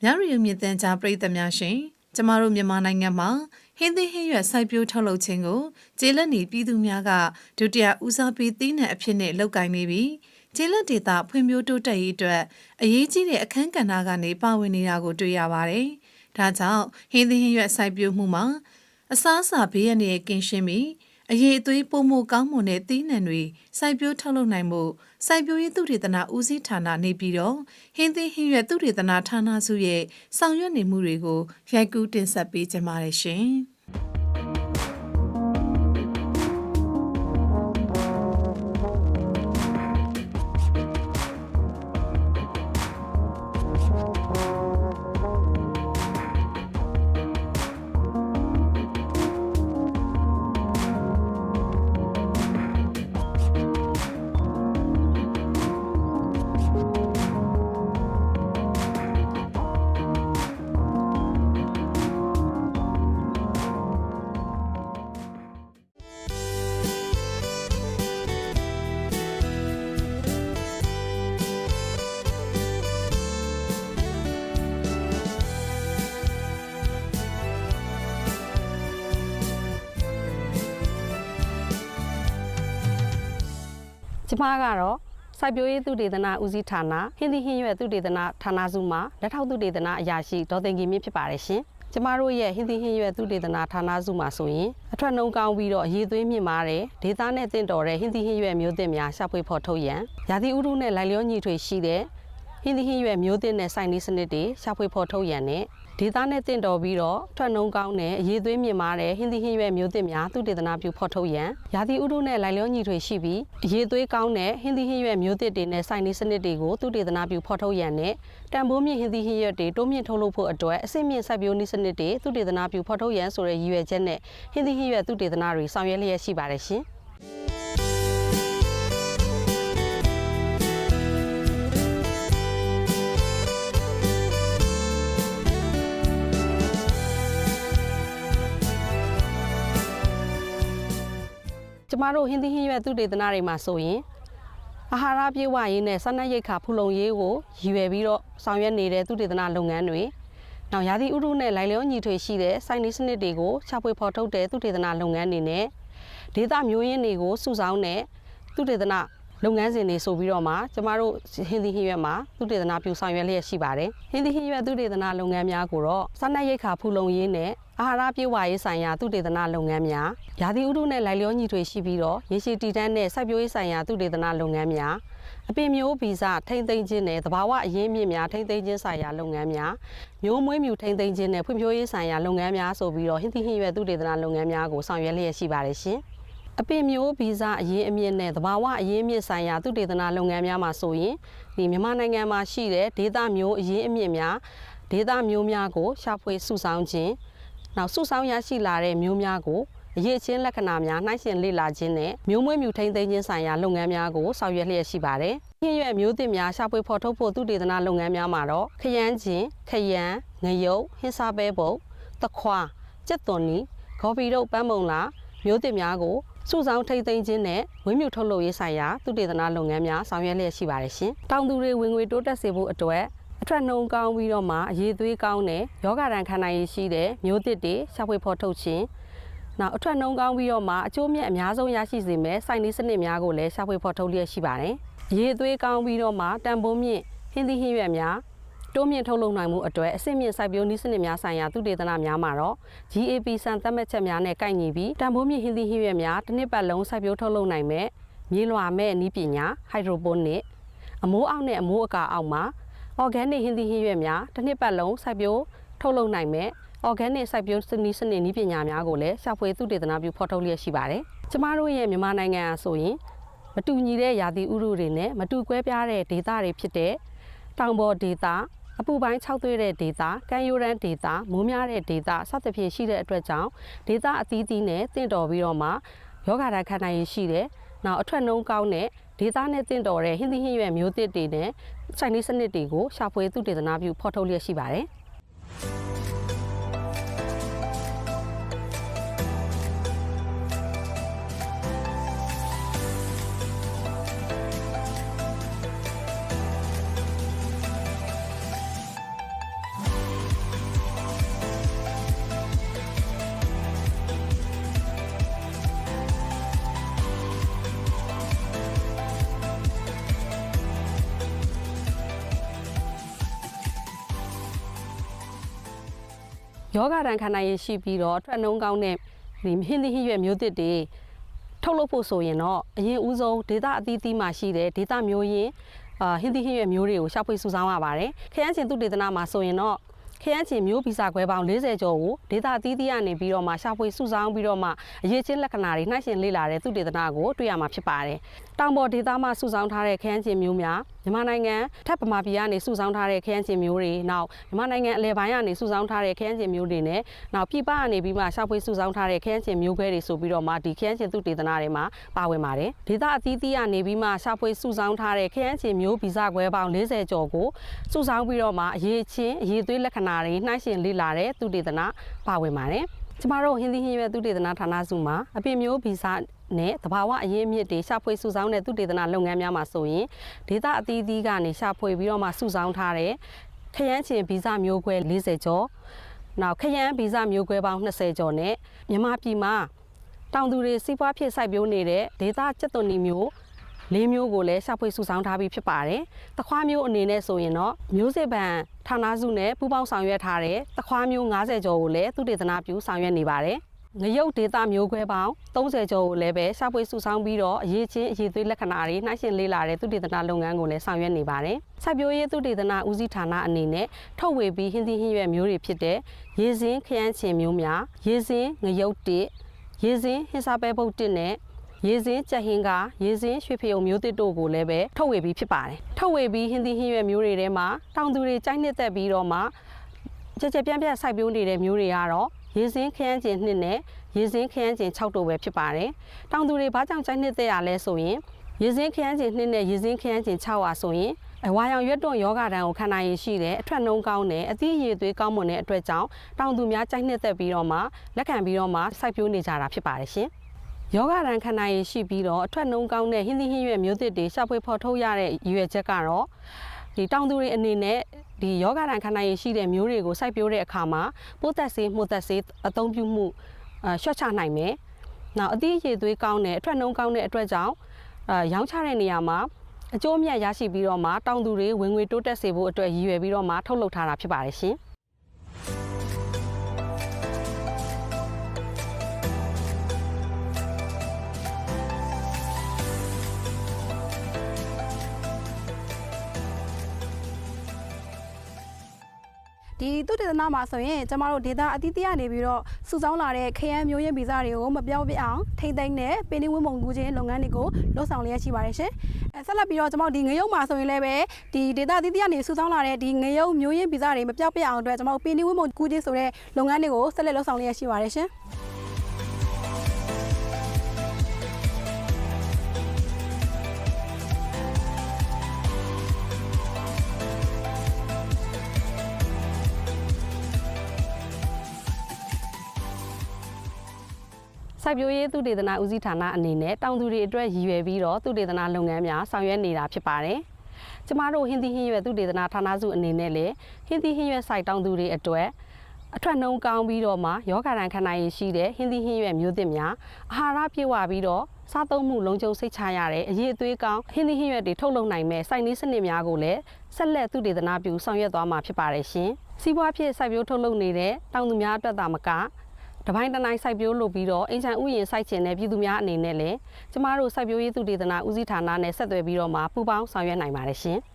ညရီမြင့်တန်ကြားပြည်သက်များရှင်ကျမတို့မြန်မာနိုင်ငံမှာဟင်းသီးဟင်းရွက်စိုက်ပျိုးထုတ်လုပ်ခြင်းကိုကျေလက်နေပြည်သူများကဒုတိယဦးစားပေးသီးနှံအဖြစ်နဲ့လုပ်ကိုင်နေပြီးကျေလက်ဒေသဖွံ့ဖြိုးတိုးတက်ရေးအတွက်အရေးကြီးတဲ့အခန်းကဏ္ဍကနေပါဝင်နေတာကိုတွေ့ရပါတယ်။ဒါကြောင့်ဟင်းသီးဟင်းရွက်စိုက်ပျိုးမှုမှာအစားအစာဘေးရန်ရဲ့ကင်းရှင်းပြီးအရေးအသွေးပိုမိုကောင်းမွန်တဲ့သီးနှံတွေစိုက်ပျိုးထုတ်လုပ်နိုင်မှုစိုက်ပျိုးရေးသုတေသနဦးစီးဌာနနေပြီးတော့ဟင်းသီးဟင်းရွက်သုတေသနဌာနစုရဲ့ဆောင်ရွက်နေမှုတွေကိုရိုက်ကူးတင်ဆက်ပေးကြပါရရှင်။ကျမကတော့စိုက်ပျိုးရေးသုတေသနဦးစီးဌာနဟင်းသီးဟင်းရွက်သုတေသနဌာနစုမှာလက်ထောက်သုတေသနအရာရှိဒေါ်သိင်ကြီးမြင့်ဖြစ်ပါတယ်ရှင်။ကျမတို့ရဲ့ဟင်းသီးဟင်းရွက်သုတေသနဌာနစုမှာဆိုရင်အထွက်နှုံးကောင်းပြီးတော့အရေးသွေးမြင့်မားတဲ့ဒေသနဲ့တင့်တော်တဲ့ဟင်းသီးဟင်းရွက်မျိုးသစ်များရှာဖွေဖော်ထုတ်ရန်ရာသီဥတုနဲ့လိုက်လျောညီထွေရှိတဲ့ဟင်းသီးဟင်းရွက်မျိုးသစ်နဲ့စိုက်နည်းစနစ်တွေရှာဖွေဖော်ထုတ်ရန်နဲ့ဒေသနဲ့တင့်တော်ပြီးတော့ထွက်နှုံးကောင်းတဲ့အရေးသွေးမြင့်မားတဲ့ဟင်းသီးဟင်းရွက်မျိုးသစ်များသုတေသနပြုဖော်ထုတ်ရန်ရာသီဥတုနဲ့လိုက်လျောညီထွေရှိပြီးအရေးသွေးကောင်းတဲ့ဟင်းသီးဟင်းရွက်မျိုးသစ်တွေနဲ့စိုက်နည်းစနစ်တွေကိုသုတေသနပြုဖော်ထုတ်ရန်နဲ့တန်ဖိုးမြင့်ဟင်းသီးဟင်းရွက်တွေတိုးမြင့်ထုတ်လုပ်ဖို့အတွက်အဆင့်မြင့်စိုက်ပျိုးနည်းစနစ်တွေသုတေသနပြုဖော်ထုတ်ရန်ဆိုတဲ့ရည်ရွယ်ချက်နဲ့ဟင်းသီးဟင်းရွက်သုတေသနတွေဆောင်ရွက်လျက်ရှိပါတယ်ရှင်။ကျမတို့ဟင်းသီးဟင်းရွက်သုတေသနတွေမှာဆိုရင်အာဟာရပြည့်ဝရေးနဲ့စားနပ်ရိက္ခာဖူလုံရေးကိုရည်ရွယ်ပြီးတော့ဆောင်ရွက်နေတဲ့သုတေသနလုပ်ငန်းတွေနောက်ရာသီဥတုနဲ့လိုက်လျောညီထွေရှိတဲ့စိုက်နည်းစနစ်တွေကိုရှာဖွေဖော်ထုတ်တဲ့သုတေသနလုပ်ငန်းတွေနဲ့ဒေသမျိုးရင်းတွေကိုစုဆောင်းတဲ့သုတေသနလုပ်ငန်းစဉ်တွေဆိုပြီးတော့မှကျမတို့ဟင်းသီးဟင်းရွက်မှာသုတေသနပြုဆောင်ရွက်လျက်ရှိပါတယ်။ဟင်းသီးဟင်းရွက်သုတေသနလုပ်ငန်းများကိုတော့စားနပ်ရိက္ခာဖူလုံရေးနဲ့အာဟာရပြည့်ဝရေးဆိုင်ရာသုတေသနလုပ်ငန်းများရာသီဥတုနဲ့လိုက်လျောညီထွေရှိပြီးတော့ရေရှည်တည်တံ့တဲ့စိုက်ပျိုးရေးဆိုင်ရာသုတေသနလုပ်ငန်းများအပင်မျိုးဗီဇထိမ့်သိမ်းခြင်းနဲ့သဘာဝအရင်းအမြစ်များထိမ့်သိမ်းခြင်းဆိုင်ရာလုပ်ငန်းများမျိုးမွေးမြူထိမ့်သိမ်းခြင်းနဲ့ဖွံ့ဖြိုးရေးဆိုင်ရာလုပ်ငန်းများဆိုပြီးတော့ဟင်းသီးဟင်းရွက်သုတေသနလုပ်ငန်းများကိုဆောင်ရွက်လျက်ရှိပါတယ်ရှင်။အပင်မျိုးဗီဇအရင်းအမြစ်နဲ့သဘာဝအရင်းအမြစ်ဆိုင်ရာသုတေသနလုပ်ငန်းများမှာဆိုရင်ဒီမြန်မာနိုင်ငံမှာရှိတဲ့ဒေသမျိုးအရင်းအမြစ်များဒေသမျိုးများကိုရှာဖွေစုဆောင်းခြင်းနောက်စုဆောင်းရရှိလာတဲ့မျိုးများကိုအရေးချင်းလက္ခဏာများနှိုင်းယှဉ်လေ့လာခြင်းနဲ့မျိုးမွေးမြူထိန်းသိမ်းခြင်းဆိုင်ရာလုပ်ငန်းများကိုဆောင်ရွက်လျက်ရှိပါတယ်။ဟင်းရွက်မျိုးသစ်များရှာဖွေဖော်ထုတ်ဖို့သုတေသနလုပ်ငန်းများမှာတော့ခရမ်းကျင်ခရမ်းငရုတ်ဟင်းစားပဲပုတ်သခွာကြက်သွန်နီဂေါ်ဖီတို့ပန်းမုံလာမျိုးသစ်များကိုစုဆောင်းထိန်းသိမ်းခြင်းနဲ့ဝင်းမြူထုတ်လုပ်ရေးဆိုင်ရာသုတေသနလုပ်ငန်းများဆောင်ရွက်လျက်ရှိပါတယ်ရှင်။တောင်သူတွေဝင်ငွေတိုးတက်စေဖို့အတွက်အထွက်နှုံကောင်းပြီးတော့မှအရေးသွေးကောင်းတဲ့ယောဂရန်ခံနိုင်ရရှိတဲ့မျိုးသစ်တွေရှာဖွေဖော်ထုတ်ခြင်းနောက်အထွက်နှုံကောင်းပြီးတော့မှအကျိုးမြတ်အများဆုံးရရှိစေမယ့်စိုက်နည်းစနစ်များကိုလည်းရှာဖွေဖော်ထုတ်လျက်ရှိပါတယ်။အရေးသွေးကောင်းပြီးတော့မှတန်ဖိုးမြင့်ဟင်းသီးဟင်းရွက်များတိုးမြင့်ထုတ်လုပ်နိုင်မှုအတွက်အဆင့်မြင့်စိုက်ပျိုးနည်းစနစ်များဆိုင်ရာသုတေသနများမှာတော့ GAP စံသတ်မှတ်ချက်များနဲ့ကိုက်ညီပြီးတန်ဖိုးမြင့်ဟင်းသီးဟင်းရွက်များတစ်နှစ်ပတ်လုံးစိုက်ပျိုးထုတ်လုပ်နိုင်မဲ့မြေလွှာမဲ့နည်းပညာဟိုက်ဒရိုပိုနစ်အမိုးအောက်နဲ့အမိုးအကာအောက်မှာorganic ဟင်းသီးဟင်းရွက်များတစ်နှစ်ပတ်လုံးစိုက်ပျိုးထုတ်လုပ်နိုင်မဲ့ organic စိုက်ပျိုးစနစ်နည်းပညာများကိုလည်းရှာဖွေသုတေသနပြုဖော်ထုတ်လျက်ရှိပါတယ်။ကျမတို့ရဲ့မြန်မာနိုင်ငံအဆိုရင်မတူညီတဲ့ရာသီဥတုတွေနဲ့မတူကွဲပြားတဲ့ဒေသတွေဖြစ်တဲ့တောင်ပေါ်ဒေသအပူပိုင်းခြောက်သွေးတဲ့ဒေသကမ်းရိုးတန်းဒေသမိုးများတဲ့ဒေသစသဖြင့်ရှိတဲ့အတွက်ကြောင့်ဒေသအသီးသီးနဲ့တင့်တော်ပြီးတော့မှယောဂရခံနိုင်ရရှိတဲ့နောက်အထွက်နှုံးကောင်းတဲ့ဒေသနဲ့တင့်တော်တဲ့ဟင်းသီးဟင်းရွက်မျိုးသစ်တွေနဲ့စိုက်နည်းစနစ်တွေကိုရှာဖွေသုတေသနပြုဖော်ထုတ်လျက်ရှိပါတယ်။ ယောဂတန်ခန္ဓာရည်ရှိပြီးတော့အထွက်နှုံးကောင်းတဲ့ဒီဟင်းသီးဟင်းရွက်မျိုးသစ်တွေထုတ်လုပ်ဖို့ဆိုရင်တော့အရင်ဦးဆုံးဒေသအသီးသီးမှာရှိတဲ့ဒေသမျိုးရင်းဟင်းသီးဟင်းရွက်မျိုးတွေကိုရှာဖွေစုဆောင်းရပါတယ်ခရမ်းချင်သုတေသနမှာဆိုရင်တော့ခရမ်းချင်မျိုးဗီဇခွဲပေါင်း40ကျော်ကိုဒေသအသီးသီးကနေပြီးတော့မှရှာဖွေစုဆောင်းပြီးတော့မှအရေးချင်းလက္ခဏာတွေနှိုင်းယှဉ်လေ့လာတဲ့သုတေသနကိုတွေ့ရမှာဖြစ်ပါတယ်။တောင်ပေါ်ဒေသမှာစုဆောင်းထားတဲ့ခရမ်းချင်မျိုးများမြန်မာနိုင်ငံထပ်ပမာပြည်ကနေစုဆောင်းထားတဲ့ခရမ်းချင်မျိုးတွေနောက်မြန်မာနိုင်ငံအလယ်ပိုင်းကနေစုဆောင်းထားတဲ့ခရမ်းချင်မျိုးတွေနဲ့နောက်ပြည်ပကနေပြီးမှရှာဖွေစုဆောင်းထားတဲ့ခရမ်းချင်မျိုးခွဲတွေဆိုပြီးတော့မှဒီခရမ်းချင်သုတေသနတွေမှာပါဝင်ပါတယ်။ဒေသအသီးသီးကနေပြီးမှရှာဖွေစုဆောင်းထားတဲ့ခရမ်းချင်မျိုးဗီဇခွဲပေါင်း40ကျော်ကိုစုဆောင်းပြီးတော့မှအရေးချင်းအရေးသွေးလက္ခဏာတွေနှိုင်းယှဉ်လေ့လာတဲ့သုတေသနပါဝင်ပါတယ်။ကျမတို့ဟင်းသီးဟင်းရွက်သုတေသနဌာနစုမှာအပင်မျိုးဗီဇနဲ့သဘာဝအရင်းအမြစ်တွေရှာဖွေစုဆောင်းတဲ့သုတေသနလုပ်ငန်းများမှာဆိုရင်ဒေသအသီးသီးကနေရှာဖွေပြီးတော့မှစုဆောင်းထားတဲ့ခရမ်းချင်ဗီဇမျိုးခွဲ40ကျော်နောက်ခရမ်းဗီဇမျိုးခွဲပေါင်း20ကျော်နဲ့မြန်မာပြည်မှာတောင်သူတွေစီးပွားဖြစ်စိုက်ပျိုးနေတဲ့ဒေသကျက်သွန်နီမျိုး၄မျိုးကိုလည်းရှာဖွေစုဆောင်းထားပြီးဖြစ်ပါတယ်။သခွားမျိုးအနေနဲ့ဆိုရင်တော့မျိုးစစ်ပံဌာနစုနဲ့ပူးပေါင်းဆောင်ရွက်ထားတဲ့သခွားမျိုး90ကျော်ကိုလည်းသုတေသနပြုဆောင်ရွက်နေပါတယ်။ငရုတ်ဒေသမျိုးခွဲပေါင်း30ကျော်ကိုလည်းပဲရှာဖွေစုဆောင်းပြီးတော့အရေးချင်းအရေးသွေးလက္ခဏာတွေနှိုင်းယှဉ်လေ့လာတဲ့သုတေသနလုပ်ငန်းကိုလည်းဆောင်ရွက်နေပါတယ်။စိုက်ပျိုးရေးသုတေသနဦးစီးဌာနအနေနဲ့ထုတ်ဝေပြီးဟင်းသီးဟင်းရွက်မျိုးတွေဖြစ်တဲ့ရေစင်းခရမ်းချင်မျိုးများရေစင်းငရုတ်တစ်ရေစင်းဟင်းစားပဲပုတ်တစ်နဲ့ရေစင်းကြက်ဟင်းကရေစင်းရွှေဖယုံမျိုးသစ်တို့ကိုလည်းပဲထုတ်ဝေပြီးဖြစ်ပါတယ်။ထုတ်ဝေပြီးဟင်းသီးဟင်းရွက်မျိုးတွေထဲမှာတောင်သူတွေကြိုက်နှစ်သက်ပြီးတော့မှကြက်ပြန့်ပြန့်စိုက်ပျိုးနေတဲ့မျိုးတွေကတော့ရေစင်းခရမ်းချင်2နဲ့ရေစင်းခရမ်းချင်6တို့ပဲဖြစ်ပါတယ်။တောင်သူတွေဘာကြောင့်ကြိုက်နှစ်သက်ရလဲဆိုရင်ရေစင်းခရမ်းချင်2နဲ့ရေစင်းခရမ်းချင်6ဟာဆိုရင်ဝါရောင်ရွက်တွန့်ယောဂတန်ကိုခံနိုင်ရရှိတဲ့အထွက်နှုံးကောင်းတဲ့အသီးရည်သွေးကောင်းမွန်တဲ့အတွက်ကြောင့်တောင်သူများကြိုက်နှစ်သက်ပြီးတော့မှလက်ခံပြီးတော့မှစိုက်ပျိုးနေကြတာဖြစ်ပါတယ်ရှင်။ယောဂတန်ခံနိုင်ရရှိပြီးတော့အထွက်နှုံးကောင်းတဲ့ဟင်းသီးဟင်းရွက်မျိုးသစ်တွေရှာဖွေဖော်ထုတ်ရတဲ့ရည်ရွယ်ချက်ကတော့ဒီတောင်သူတွေအနေနဲ့ဒီယောဂတန်ခံနိုင်ရရှိတဲ့မျိုးတွေကိုစိုက်ပျိုးတဲ့အခါမှာပိုးသက်ဆေးမှုသက်ဆေးအသုံးပြုမှုရှော့ချနိုင်မယ်။နောက်အသီးရည်သွေးကောင်းတဲ့အထွက်နှုံးကောင်းတဲ့အတွက်ကြောင့်ရောင်းချတဲ့နေရာမှာအကျိုးအမြတ်ရရှိပြီးတော့မှတောင်သူတွေဝင်ငွေတိုးတက်စေဖို့အတွက်ရည်ရွယ်ပြီးတော့မှထုတ်လုပ်ထားတာဖြစ်ပါတယ်ရှင်။ဒီသုတေသနမှာဆိုရင်ကျမတို့ဒေတာအသီးသီးကနေပြီးတော့စုဆောင်းလာတဲ့ခရမ်းမျိုးရင်းဗီဇတွေကိုမပြောင်းပြအောင်ထိမ့်သိမ့်တဲ့ပင်နီဝင်းမုံကူးခြင်းလုပ်ငန်းတွေကိုလှုပ်ဆောင်လျက်ရှိပါတယ်ရှင်။ဆက်လက်ပြီးတော့ကျမတို့ဒီငရုတ်မှာဆိုရင်လည်းပဲဒီဒေတာအသီးသီးကနေစုဆောင်းလာတဲ့ဒီငရုတ်မျိုးရင်းဗီဇတွေမပြောင်းပြအောင်အတွက်ကျမတို့ပင်နီဝင်းမုံကူးခြင်းဆိုတဲ့လုပ်ငန်းတွေကိုဆက်လက်လှုပ်ဆောင်လျက်ရှိပါတယ်ရှင်။စိုက်ပျိုးရေးသုတေသနဦးစီးဌာနအနေနဲ့တောင်သူတွေအတွက်ရည်ရွယ်ပြီးတော့သုတေသနလုပ်ငန်းများဆောင်ရွက်နေတာဖြစ်ပါတယ်။ကျမတို့ဟင်းသီးဟင်းရွက်သုတေသနဌာနစုအနေနဲ့လည်းဟင်းသီးဟင်းရွက်စိုက်တောင်သူတွေအတွက်အထွက်နှုံးကောင်းပြီးတော့မှယောဂတန်ခံနိုင်ရရှိတဲ့ဟင်းသီးဟင်းရွက်မျိုးသစ်များအာဟာရပြည့်ဝပြီးတော့စားသုံးမှုလုံးကျုံစိတ်ချရတဲ့အရေးအသွေးကောင်းဟင်းသီးဟင်းရွက်တွေထုတ်လုပ်နိုင်မဲ့စိုက်နည်းစနစ်များကိုလည်းဆက်လက်သုတေသနပြုဆောင်ရွက်သွားမှာဖြစ်ပါတယ်ရှင်။စီးပွားဖြစ်စိုက်ပျိုးထုတ်လုပ်နေတဲ့တောင်သူများအတွက်သာမကတပိုင်းတနိုင်စိုက်ပျိုးလုပ်ပြီးတော့အင်ချန်ဥယျာဉ်စိုက်ချင်တဲ့ပြည်သူများအနေနဲ့လည်းကျမတို့စိုက်ပျိုးရေးသုတေသနဦးစီးဌာနနဲ့ဆက်သွယ်ပြီးတော့မှပူးပေါင်းဆောင်ရွက်နိုင်ပါတယ်ရှင်။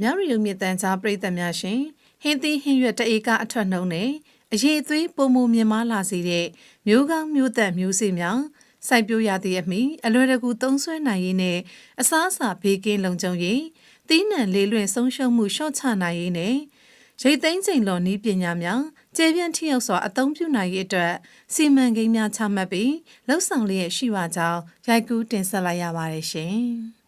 မြောက်ရီလူမြင့်တန်ကြားပရိသတ်များရှင်ဟင်းသီးဟင်းရွက်တဧကအထွက်နှုံနဲ့အရေးအသွေးပုံမမြင်မာလာစေတဲ့မျိုးကောင်းမျိုးသက်မျိုးစေ့များစိုက်ပျိုးရသည့်အမိအလွယ်တကူသုံးစွဲနိုင်ရေးနဲ့အစားအစာဘေးကင်းလုံခြုံရေးသီးနှံလေးလွင့်ဆုံးရှုံးမှုလျှော့ချနိုင်ရေးနဲ့ရိတ်သိမ်းချိန်လော်နည်းပညာများကျေပြန့်ထိရောက်စွာအသုံးပြုနိုင်ရေးအတွက်စီမံကိန်းများချမှတ်ပြီးလှုပ်ဆောင်လျက်ရှိပါကြောင်းရိုက်ကူးတင်ဆက်လိုက်ရပါတယ်ရှင်။